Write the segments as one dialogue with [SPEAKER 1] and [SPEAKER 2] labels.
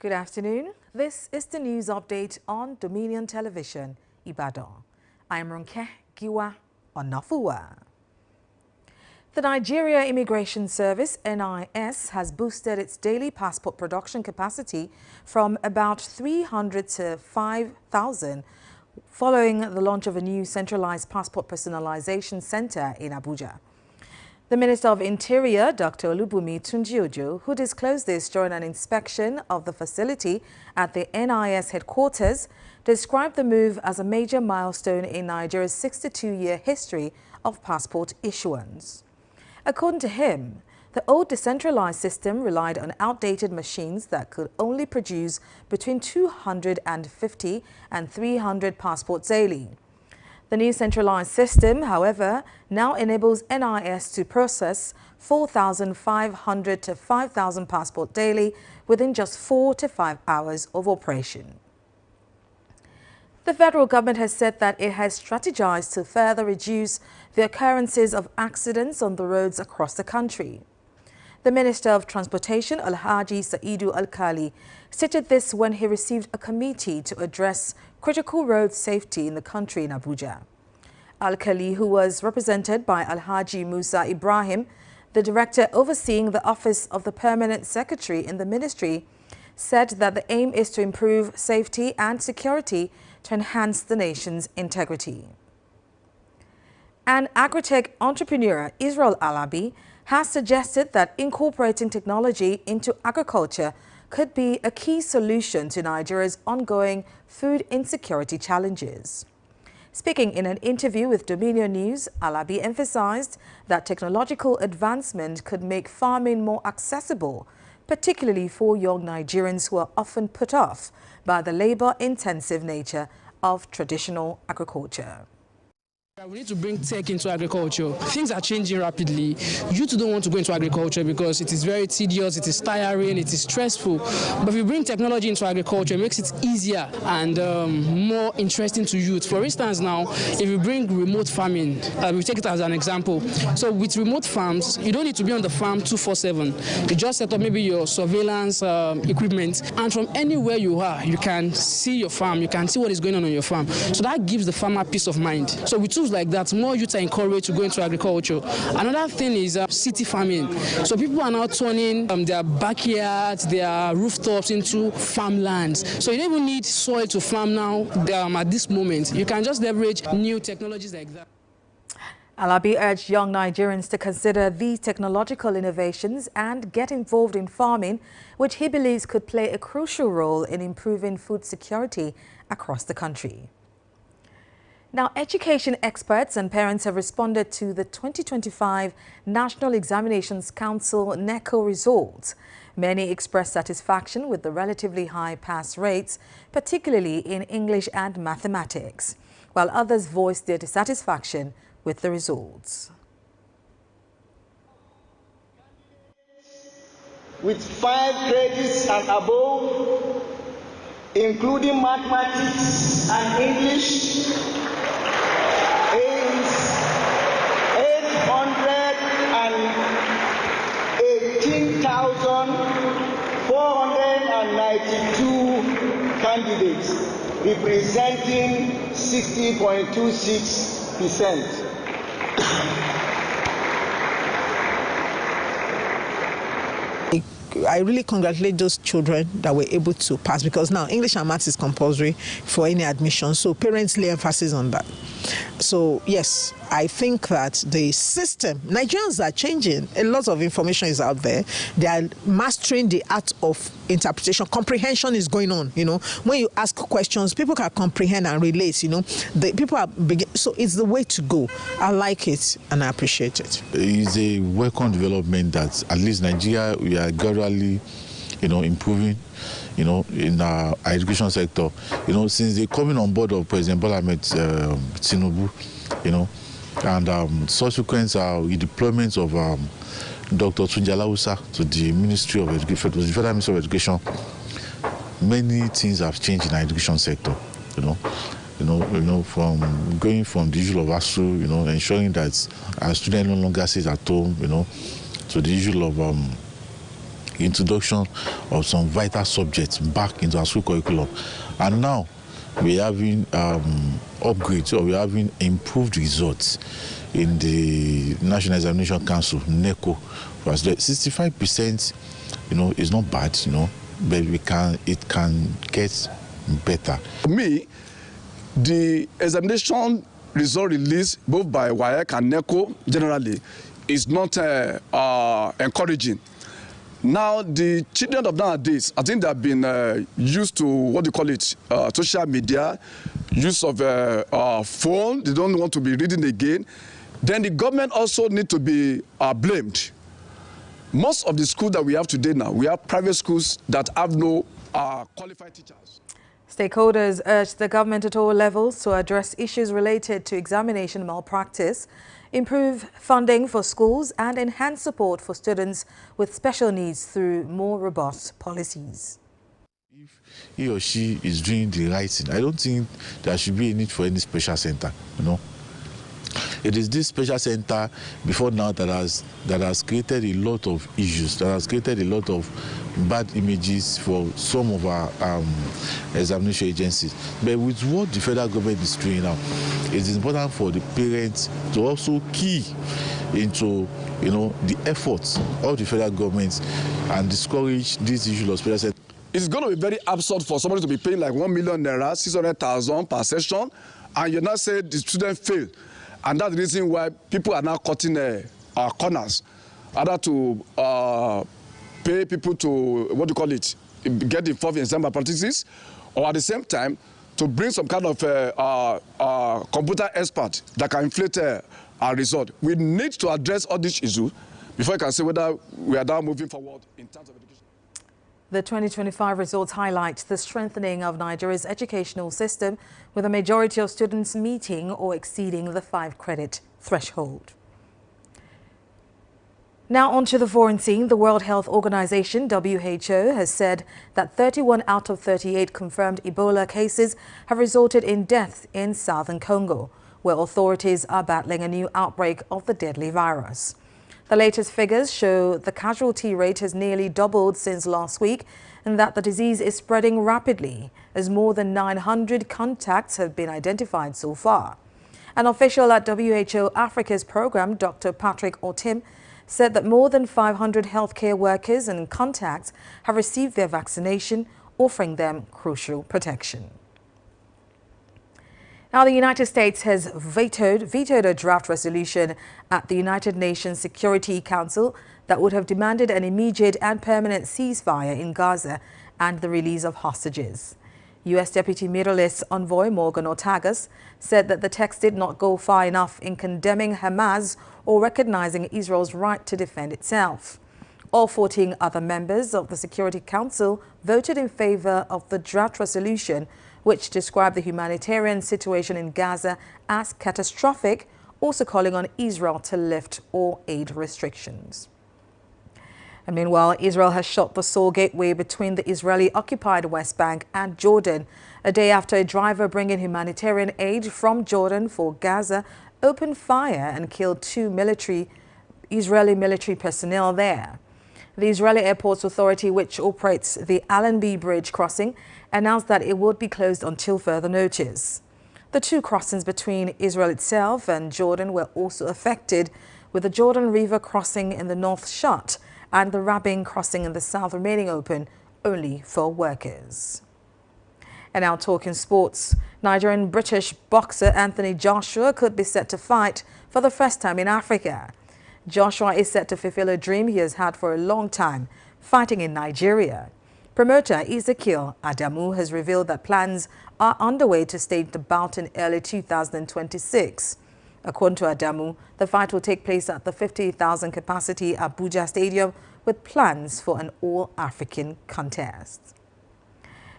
[SPEAKER 1] Good afternoon. This is the news update on Dominion Television, Ibadan. I am Ronke Giwa Onafuwa. The Nigeria Immigration Service, NIS, has boosted its daily passport production capacity from about 300 to 5,000 following the launch of a new centralized passport personalization center in Abuja. The Minister of Interior, Dr. Olubunmi Tunji-Ojo, who disclosed this during an inspection of the facility at the NIS headquarters, described the move as a major milestone in Nigeria's 62-year history of passport issuance. According to him, the old decentralized system relied on outdated machines that could only produce between 250 and 300 passports daily. The new centralized system, however, now enables NIS to process 4,500 to 5,000 passports daily within just 4 to 5 hours of operation. The federal government has said that it has strategized to further reduce the occurrences of accidents on the roads across the country. The Minister of Transportation, Alhaji Saidu Alkali, stated this when he received a committee to address critical road safety in the country in Abuja. Alkali, who was represented by Alhaji Musa Ibrahim, the director overseeing the Office of the Permanent Secretary in the ministry, said that the aim is to improve safety and security to enhance the nation's integrity. An agritech entrepreneur, Israel Alabi, has suggested that incorporating technology into agriculture could be a key solution to Nigeria's ongoing food insecurity challenges. Speaking in an interview with Dominion News, Alabi emphasized that technological advancement could make farming more accessible, particularly for young Nigerians who are often put off by the labor-intensive nature of traditional agriculture.
[SPEAKER 2] We need to bring tech into agriculture. Things are changing rapidly. You too don't want to go into agriculture because it is very tedious, it is tiring, it is stressful. But if you bring technology into agriculture, it makes it easier and more interesting to youth. For instance now, if you bring remote farming, we take it as an example. So with remote farms, you don't need to be on the farm 24/7. You just set up maybe your surveillance equipment, and from anywhere you are, you can see your farm, you can see what is going on your farm. So that gives the farmer peace of mind. So with tools like that, more youth are encouraged to go into agriculture. Another thing is city farming. So people are now turning their backyards, their rooftops into farmlands. So you don't even need soil to farm now at this moment. You can just leverage new technologies like that.
[SPEAKER 1] Alabi urged young Nigerians to consider these technological innovations and get involved in farming, which he believes could play a crucial role in improving food security across the country. Now, education experts and parents have responded to the 2025 National Examinations Council NECO results. Many expressed satisfaction with the relatively high pass rates, particularly in English and mathematics, while others voiced their dissatisfaction with the results.
[SPEAKER 3] With 5 credits and above, including mathematics and English, aims 818,492 candidates, representing 60.26%.
[SPEAKER 4] I really congratulate those children that were able to pass, because now English and Maths is compulsory for any admission, so parents lay emphasis on that. So yes, I think that the system, Nigerians are changing. A lot of information is out there. They are mastering the art of interpretation. Comprehension is going on. When you ask questions, people can comprehend and relate. So it's the way to go. I like it and I appreciate it.
[SPEAKER 5] It's a welcome development that at least Nigeria, we are gradually, improving, in our education sector. Since the coming on board of President Bola Ahmed Tinubu, and subsequent deployment of Dr. Tunji Alausa to the Ministry of Education, to the Federal Ministry of Education, many things have changed in our education sector. From going from the usual of ASU, ensuring that our students no longer sit at home, to the usual of introduction of some vital subjects back into our school curriculum. And now we're having upgrades, or we're having improved results in the National Examination Council, NECO. 65%, is not bad, but it can get better.
[SPEAKER 6] For me, the examination result released both by WAEC and NECO generally is not encouraging. Now, the children of nowadays, I think they have been used to social media, use of phone. They don't want to be reading again. Then the government also need to be blamed. Most of the schools that we have today now, we have private schools that have no qualified teachers.
[SPEAKER 1] Stakeholders urged the government at all levels to address issues related to examination malpractice, improve funding for schools, and enhance support for students with special needs through more robust policies.
[SPEAKER 5] If he or she is doing the right thing, I don't think there should be a need for any special center, It is this special center before now that has created a lot of issues, that has created a lot of bad images for some of our examination agencies. But with what the federal government is doing now, it is important for the parents to also key into the efforts of the federal government and discourage this issue of special center.
[SPEAKER 6] It's going to be very absurd for somebody to be paying like 1 million naira, 600,000 per session, and you're not saying the student failed. And that's the reason why people are now cutting corners, either to pay people to, get involved in exam malpractices, or at the same time, to bring some kind of computer expert that can inflate our result. We need to address all these issues before you can say whether we are now moving forward in terms of education.
[SPEAKER 1] The 2025 results highlight the strengthening of Nigeria's educational system, with a majority of students meeting or exceeding the 5-credit threshold. Now onto the foreign scene. The World Health Organization, WHO, has said that 31 out of 38 confirmed Ebola cases have resulted in deaths in southern Congo, where authorities are battling a new outbreak of the deadly virus. The latest figures show the casualty rate has nearly doubled since last week, and that the disease is spreading rapidly, as more than 900 contacts have been identified so far. An official at WHO Africa's program, Dr. Patrick Otim, said that more than 500 healthcare workers and contacts have received their vaccination, offering them crucial protection. Now, the United States has vetoed a draft resolution at the United Nations Security Council that would have demanded an immediate and permanent ceasefire in Gaza and the release of hostages. U.S. Deputy Middle East Envoy Morgan Ortagus said that the text did not go far enough in condemning Hamas or recognizing Israel's right to defend itself. All 14 other members of the Security Council voted in favor of the draft resolution, which described the humanitarian situation in Gaza as catastrophic, also calling on Israel to lift all aid restrictions. And meanwhile, Israel has shut the sole gateway between the Israeli-occupied West Bank and Jordan, a day after a driver bringing humanitarian aid from Jordan for Gaza opened fire and killed 2 Israeli military personnel there. The Israeli Airports Authority, which operates the Allenby Bridge crossing, announced that it would be closed until further notice. The 2 crossings between Israel itself and Jordan were also affected, with the Jordan River crossing in the north shut and the Rabin crossing in the south remaining open only for workers. And now talking sports, Nigerian-British boxer Anthony Joshua could be set to fight for the first time in Africa. Joshua is set to fulfill a dream he has had for a long time, fighting in Nigeria. Promoter Ezekiel Adamu has revealed that plans are underway to stage the bout in early 2026. According to Adamu, the fight will take place at the 50,000 capacity Abuja Stadium, with plans for an all-African contest.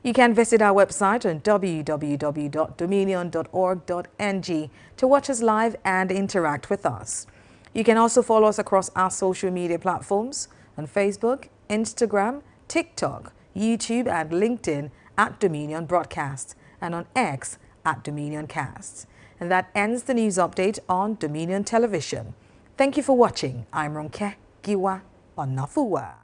[SPEAKER 1] You can visit our website on www.dominion.org.ng to watch us live and interact with us. You can also follow us across our social media platforms on Facebook, Instagram, TikTok, YouTube and LinkedIn at Dominion Broadcast, and on X at Dominion Cast. And that ends the news update on Dominion Television. Thank you for watching. I'm Ronke Giwa Onafuwa.